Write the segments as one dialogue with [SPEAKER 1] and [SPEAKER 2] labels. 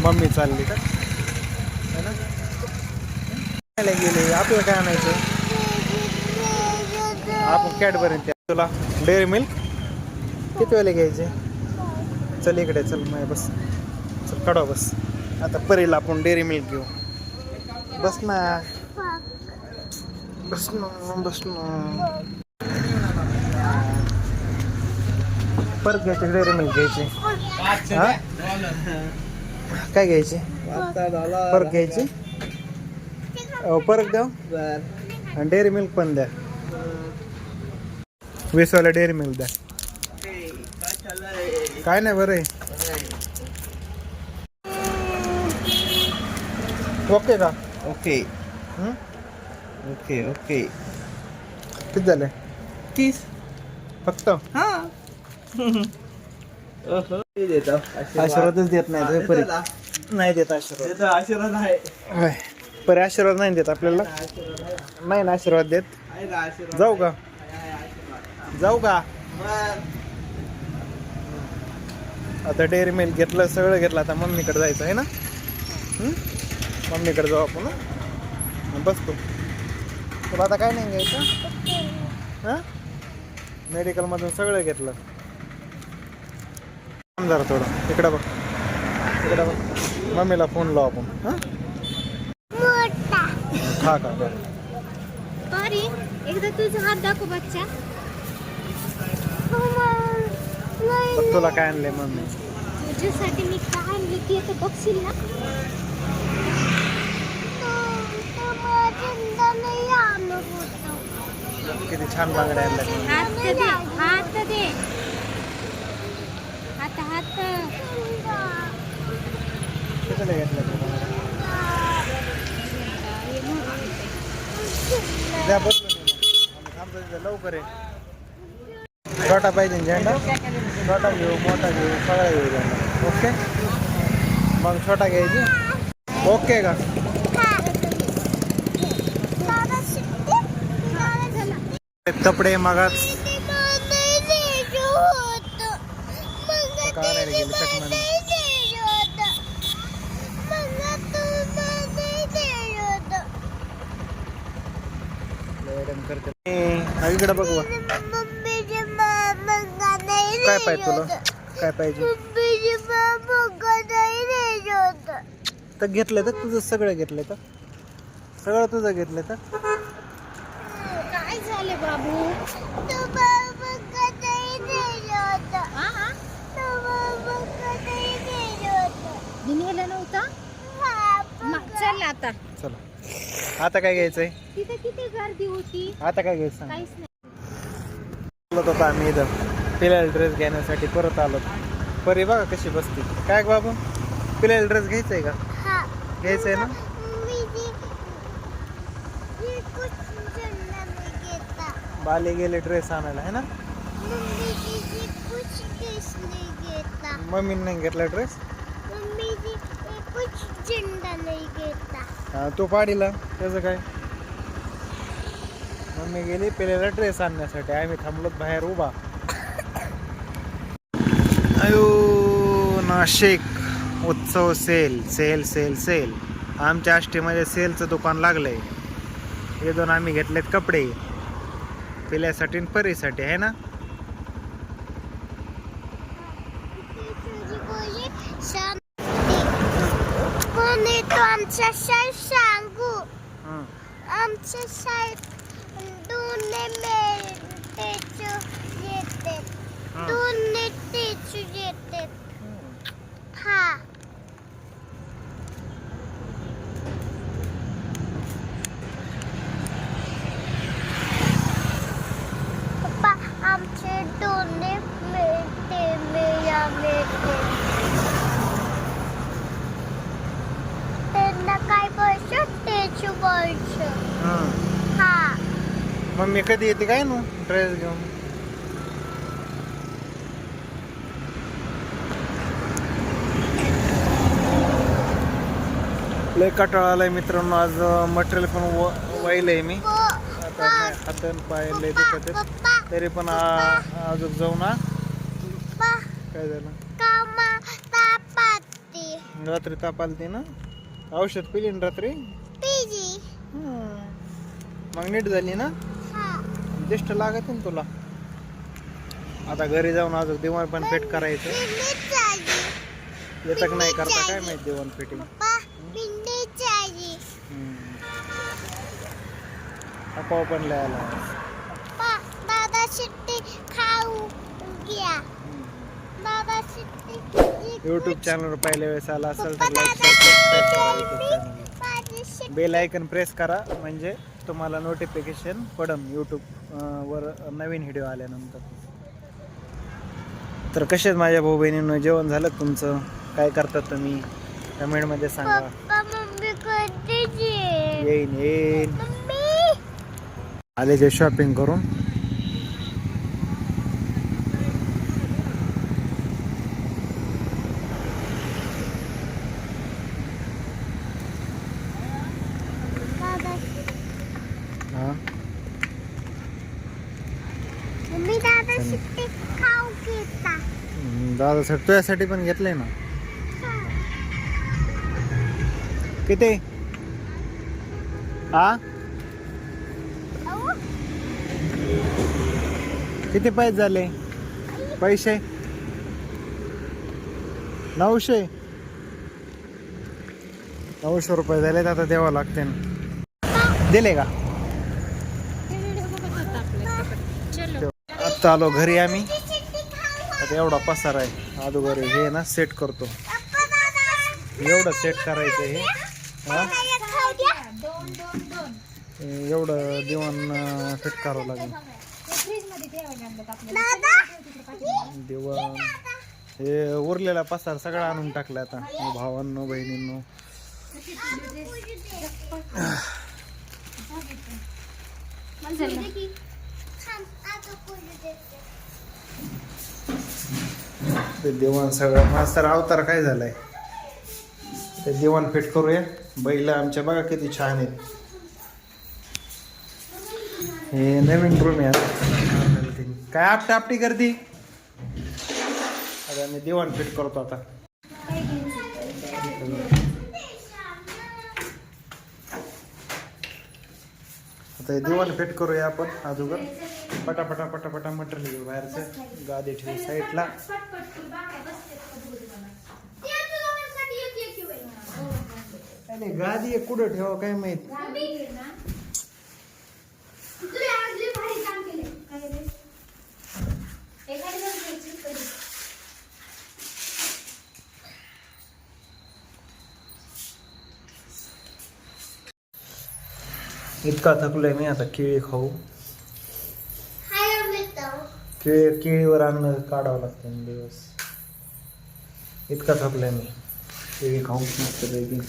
[SPEAKER 1] Mummy चालली का है ना? खायला गेले. आपल्याला काय आणायचं? आपण कॅडबरी त्या तुला डेअरी मिल्क किती वेळेला घ्यायचे? चल इकडे चल माय बस. चल काढवा बस. आता परीला आपण डेअरी मिल्क घेऊ. बस ना बस ना बस ना. परत घ्यायचे डेअरी मिल्क घ्यायचे. हा काय घ्यायचे? परत घ्यायची. परत द्या आणि डेअरी मिल्क पण द्या. 20 वाला डेअरी मिल्क द्या. काय नाही बरं आहे. ओके का?
[SPEAKER 2] Okay okay okay.
[SPEAKER 1] किती झाले?
[SPEAKER 2] 30
[SPEAKER 1] फक्त
[SPEAKER 2] हा.
[SPEAKER 1] आशीर्वादच देत नाही परी. नाही देत आशीर्वाद.
[SPEAKER 2] आशीर्वाद आहे.
[SPEAKER 1] होय. परी आशीर्वाद नाही देत आपल्याला. नाही ना आशीर्वाद देत. जाऊ का? जाऊ का? आता डेअरी मिल्क घेतलं सगळं घेतलं. आता मम्मीकडे जायचं आहे ना? मम्मीकडे जाऊ आपण. बसतो. तुला आता काय नाही घ्यायचं? हां मेडिकलमधून सगळं घेतलं. जरा थोडं इकडं बघ. इकडं बघ. मम्मीला फोन लाव आपण. हां खा खा खा.
[SPEAKER 3] अरे एकदा तुझा हात दाखव बच्चा.
[SPEAKER 1] तुला काय आणले मम्मी?
[SPEAKER 3] तुझ्यासाठी मी काय आणले की आता बघशील ना.
[SPEAKER 1] किती छान बांगड्या आणल्या.
[SPEAKER 3] हात दे हात दे. हात हात.
[SPEAKER 1] कितीला घेतल्या द्या बसलो थांबतो तिथं लवकर आहे. छोटा पाहिजे झेंडा. छोटा घेऊ मोठा घेऊ सगळा घेऊ झेंडा. ओके मग छोटा घ्यायची. ओके का? कपडे मागाच इकडे बघ. काय पाहिजे तुला? काय पाहिजे? तर घेतलंय तर तुझं सगळं घेतलंय तर सगळं तुझं घेतलंय तर
[SPEAKER 3] काय झाले बाबू? दिनेला नव्हता. चल आता.
[SPEAKER 1] चला आता काय घ्यायचंय?
[SPEAKER 3] तिथे किती गर्दी होती.
[SPEAKER 1] आता काय घ्यायचं?
[SPEAKER 3] काहीच नाही.
[SPEAKER 1] बोलत होता आम्ही इथं पिल्याला ड्रेस घेण्यासाठी परत आलो. परी बघा कशी बसते. काय बाबू पिल्याला ड्रेस घ्यायचंय का? घ्यायचंय ना. बाले गेले ड्रेस आणायला आहे ना. मम्मीने नाही घेतला ड्रेस. तू पाडीला त्याचं काय? मम्मी गेली पिल्याला ड्रेस आणण्यासाठी. आम्ही थांबलो बाहेर उभा. अयो नाशिक उत्सव सेल सेल सेल सेल. आमच्या आष्टीमध्ये सेलचं दुकान लागलंय. हे दोन आम्ही घेतलेत कपडे पिल्यासाठी आणि परीसाठी आहे ना.
[SPEAKER 3] आमच्या शाळेत सांगू. आमच्या शाळेत दोन टीचर येते. हा पप्पा आमचे दोन मिळते. त्यांना काय बोलतो टीचर बोलतो. हा
[SPEAKER 1] मम्मी कधी येते काय ना ड्रेस घेऊन? लय कंटाळा आलाय मित्रांनो. आज मटेरियल पण वाहिलंय मी. आता हात पाय लय दुखत आहेत. तरी पण अजून जाऊ ना. काय झालं? रात्री ताप आलती ना, औषध पिली ना रात्री.
[SPEAKER 3] पीजी.
[SPEAKER 1] मग नीट झाली ना.
[SPEAKER 3] हा.
[SPEAKER 1] दिष्ट लागत ना तुला. आता घरी जाऊन अजून दिवाण पण फिट करायचं.
[SPEAKER 3] नीट झाली.
[SPEAKER 1] येतं का नाही करता काय माहित दिवाण फिटिंग.
[SPEAKER 3] पप्पा नीट झाली.
[SPEAKER 1] अपाव पण लिहायला.
[SPEAKER 3] पप्पा दादा शिट्टी खाऊ घ्या. दादा शिट्टी.
[SPEAKER 1] यूट्यूब चॅनलवर पहिल्या वेळेस आला असेल तर लाईक सबस्क्राईब करा YouTube channel. Bell icon press करा म्हणजे तुम्हाला नोटिफिकेशन पडम यूट्यूब वर नवीन व्हिडिओ आल्यानंतर. तर कसे माझ्या भाऊ बहिणींना जेवण झालं तुमचं? काय करतात तुम्ही कमेंटमध्ये सांगा.
[SPEAKER 3] पप्पा मम्मी कधी
[SPEAKER 1] येईन
[SPEAKER 3] मम्मी
[SPEAKER 1] आले ते शॉपिंग करून. हा
[SPEAKER 3] मम्मी दादा शिट्टी खाऊ घेता.
[SPEAKER 1] दादा सर तुझ्यासाठी पण घेतलंय ना. किती हा किती पैसे झाले? पैसे 900 रुपये झाले. आता द्यावं लागते ना. दिले का? आता आलो घरी आम्ही. आता एवढा पसार आहे अगोदर हे ना सेट करतो. एवढं सेट करायचं हे. हा एवढं दिवाण फिट करावं लागेल. दिवाण हे उरलेला पसार सगळा आणून टाकला आता भावांनो बहिणींनो. ते दिवाण सगळं मास्तर अवतार काय झालाय. ते दिवाण फिट करूया. बैल आमच्या बघा किती छान आहेत. हे नवीन रूम आहे. काय आपटा आपटी करते. आता मी दिवाण फिट करतो. आता आता दिवाण फिट करूया आपण अगोदर. पटापटा पटापटा मटेरियल घेऊ बाहेरचं. गादी ठेवू साईडला. नाही गादी कुठं ठेवा काय माहित. इतका थकलोय मी. आता केळी खाऊ. केळीवर अन्न काढावं लागतं दिवस. इतका थकलोय मी. केळी खाऊ मस्त पैकी.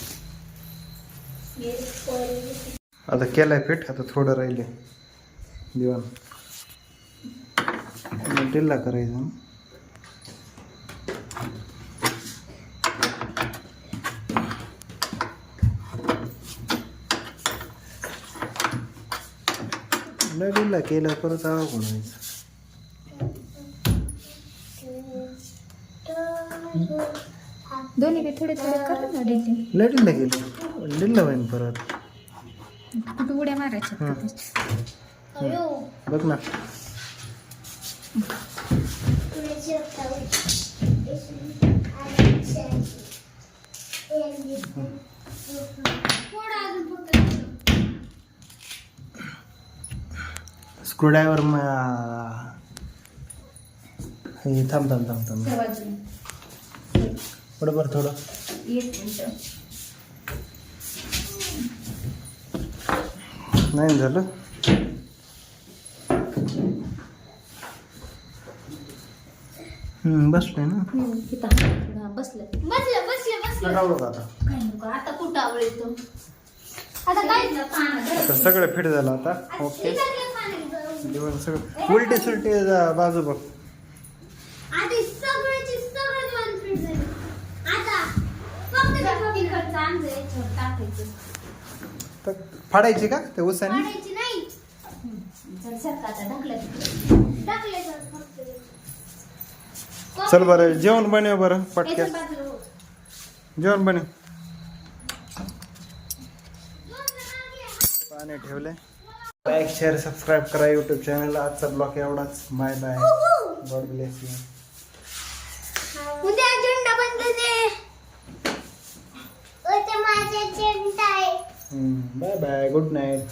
[SPEAKER 1] आता केलाय फिट. आता थोडं राहिले दिवाण. ढिल्ला करायचं. ढिल्ला केलं परत आवा कोणाचं.
[SPEAKER 3] दोन्ही थोडे थोडे कर ना.
[SPEAKER 1] लय ढिल्ला केलं. ढिल्ला होईन परत.
[SPEAKER 3] कुठं उड्या मारायच्या.
[SPEAKER 1] बघ ना. स्क्रूड्रायव्हर हे थांब थांब थांब थांब. बरोबर थोडं. नाही झालं. बसलोय ना.
[SPEAKER 3] आता कुठं आवडतो.
[SPEAKER 1] आता सगळं फिट झालं आता. ओके दिवस सगळं उलटे सुलटे बाजू बघ.
[SPEAKER 3] आधी सगळ्याची सगळं दिवाण फिट झाली. आता फक्त तिखट चांगलं याच्यावर टाकायचं.
[SPEAKER 1] तर फाडायची का ते उसाने?
[SPEAKER 3] फाडायची नाही.
[SPEAKER 1] चल बरं जेवण बनव बरं पटक्यात. जेवण बनव. पाणी ठेवले. लाईक शेअर सबस्क्राईब करा यूट्यूब चॅनलला. आजचा ब्लॉग एवढाच. Bye bye. God bless you.
[SPEAKER 3] उद्या झेंडा बंदले. उद्या माझा झेंडा आहे.
[SPEAKER 1] Bye bye. Good night.